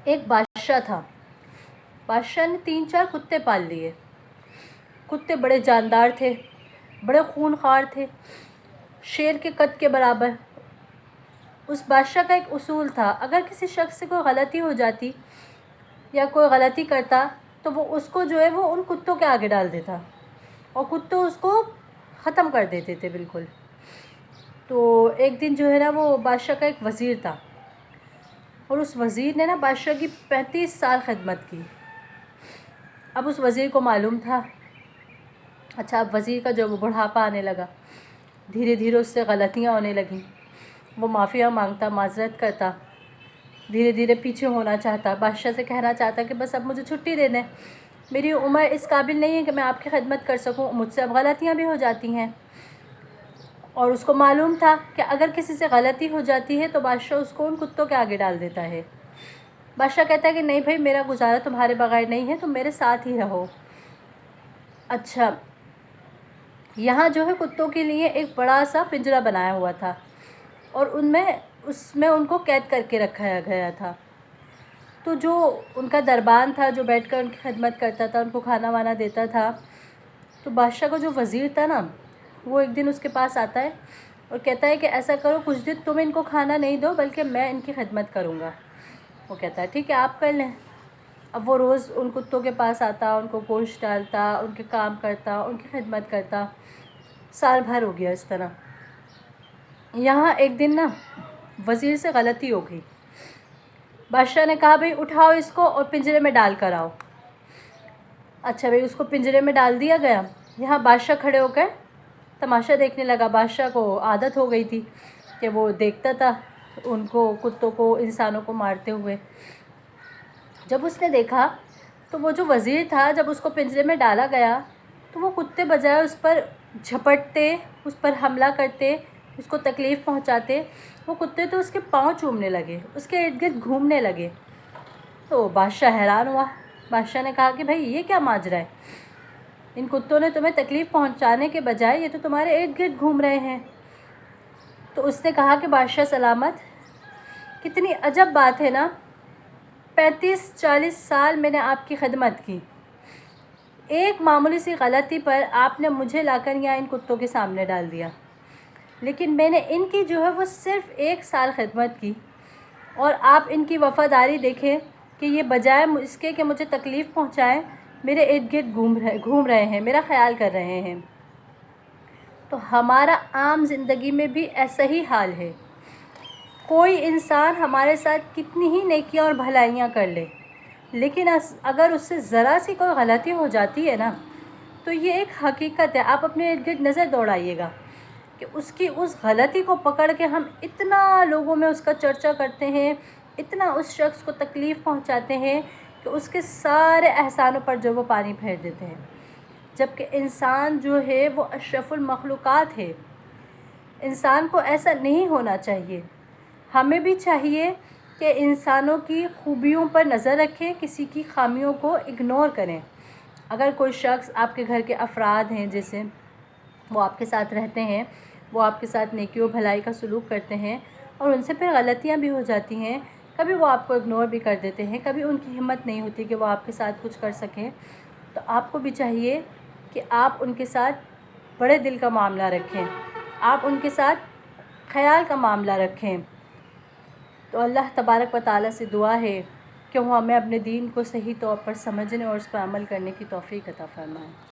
ایک بادشاہ تھا۔ بادشاہ نے 3-4 کتے پال لیے۔ کتے بڑے جاندار تھے، بڑے خونخوار تھے، شیر کے قد کے برابر۔ اس بادشاہ کا ایک اصول تھا، اگر کسی شخص سے کوئی غلطی ہو جاتی یا کوئی غلطی کرتا تو وہ اس کو جو ہے وہ ان کتوں کے آگے ڈال دیتا اور کتے اس کو ختم کر دیتے تھے بالکل۔ تو ایک دن جو ہے نا وہ بادشاہ کا ایک وزیر تھا اور اس وزیر نے نا بادشاہ کی 35 سال خدمت کی۔ اب اس وزیر کو معلوم تھا، اچھا اب وزیر کا جو وہ بڑھاپا آنے لگا، دھیرے دھیرے اس سے غلطیاں ہونے لگیں، وہ معافیاں مانگتا، معذرت کرتا، دھیرے دھیرے پیچھے ہونا چاہتا، بادشاہ سے کہنا چاہتا کہ بس اب مجھے چھٹی دے دیں، میری عمر اس قابل نہیں ہے کہ میں آپ کی خدمت کر سکوں، مجھ سے اب غلطیاں بھی ہو جاتی ہیں۔ اور اس کو معلوم تھا کہ اگر کسی سے غلطی ہو جاتی ہے تو بادشاہ اس کو ان کتوں کے آگے ڈال دیتا ہے۔ بادشاہ کہتا ہے کہ نہیں بھائی، میرا گزارا تمہارے بغیر نہیں ہے، تم میرے ساتھ ہی رہو۔ اچھا، یہاں جو ہے کتوں کے لیے ایک بڑا سا پنجرا بنایا ہوا تھا اور اس میں ان کو قید کر کے رکھا گیا تھا۔ تو جو ان کا دربان تھا، جو بیٹھ کر ان کی خدمت کرتا تھا، ان کو کھانا وانا دیتا تھا، تو بادشاہ کا جو وزیر تھا نا، وہ ایک دن اس کے پاس آتا ہے اور کہتا ہے کہ ایسا کرو، کچھ دن تم ان کو کھانا نہیں دو بلکہ میں ان کی خدمت کروں گا۔ وہ کہتا ہے ٹھیک ہے، آپ کر لیں۔ اب وہ روز ان کتوں کے پاس آتا، ان کو گوشت ڈالتا، ان کے کام کرتا، ان کی خدمت کرتا۔ سال بھر ہو گیا اس طرح۔ یہاں ایک دن نا وزیر سے غلطی ہو گئی۔ بادشاہ نے کہا بھئی اٹھاؤ اس کو اور پنجرے میں ڈال کر آؤ۔ اچھا بھئی، اس کو پنجرے میں ڈال دیا گیا۔ یہاں بادشاہ کھڑے ہو کر تماشا دیکھنے لگا۔ بادشاہ کو عادت ہو گئی تھی کہ وہ دیکھتا تھا ان کو، کتوں کو، انسانوں کو مارتے ہوئے۔ جب اس نے دیکھا تو وہ جو وزیر تھا، جب اس کو پنجرے میں ڈالا گیا تو وہ کتے بجائے اس پر جھپٹتے، اس پر حملہ کرتے، اس کو تکلیف پہنچاتے، وہ کتے تو اس کے پاؤں چومنے لگے، اس کے ارد گرد گھومنے لگے۔ تو بادشاہ حیران ہوا۔ بادشاہ نے کہا کہ بھئی یہ کیا ماجرا ہے؟ ان کتوں نے تمہیں تکلیف پہنچانے کے بجائے یہ تو تمہارے ارد گرد گھوم رہے ہیں۔ تو اس نے کہا کہ بادشاہ سلامت، کتنی عجب بات ہے نا، 35-40 سال میں نے آپ کی خدمت کی، ایک معمولی سی غلطی پر آپ نے مجھے لا کر یہاں ان کتوں کے سامنے ڈال دیا، لیکن میں نے ان کی جو ہے وہ صرف 1 سال خدمت کی اور آپ ان کی وفاداری دیکھیں کہ یہ بجائے اس کے کہ مجھے تکلیف پہنچائیں، میرے ارد گرد گھوم رہے ہیں، میرا خیال کر رہے ہیں۔ تو ہمارا عام زندگی میں بھی ایسا ہی حال ہے۔ کوئی انسان ہمارے ساتھ کتنی ہی نیکیاں اور بھلائیاں کر لے، لیکن اگر اس سے ذرا سی کوئی غلطی ہو جاتی ہے نا، تو یہ ایک حقیقت ہے۔ آپ اپنے ارد گرد نظر دوڑائیے گا کہ اس کی اس غلطی کو پکڑ کے ہم اتنا لوگوں میں اس کا چرچا کرتے ہیں، اتنا اس شخص کو تکلیف پہنچاتے ہیں کہ اس کے سارے احسانوں پر جو وہ پانی پھیر دیتے ہیں، جبکہ انسان جو ہے وہ اشرف المخلوقات ہے۔ انسان کو ایسا نہیں ہونا چاہیے۔ ہمیں بھی چاہیے کہ انسانوں کی خوبیوں پر نظر رکھیں، کسی کی خامیوں کو اگنور کریں۔ اگر کوئی شخص آپ کے گھر کے افراد ہیں، جیسے وہ آپ کے ساتھ رہتے ہیں، وہ آپ کے ساتھ نیکی و بھلائی کا سلوک کرتے ہیں اور ان سے پھر غلطیاں بھی ہو جاتی ہیں، کبھی وہ آپ کو اگنور بھی کر دیتے ہیں، کبھی ان کی ہمت نہیں ہوتی کہ وہ آپ کے ساتھ کچھ کر سکیں، تو آپ کو بھی چاہیے کہ آپ ان کے ساتھ بڑے دل کا معاملہ رکھیں، آپ ان کے ساتھ خیال کا معاملہ رکھیں۔ تو اللہ تبارک و تعالیٰ سے دعا ہے کہ وہ ہمیں اپنے دین کو صحیح طور پر سمجھنے اور اس پر عمل کرنے کی توفیق عطا فرمائے۔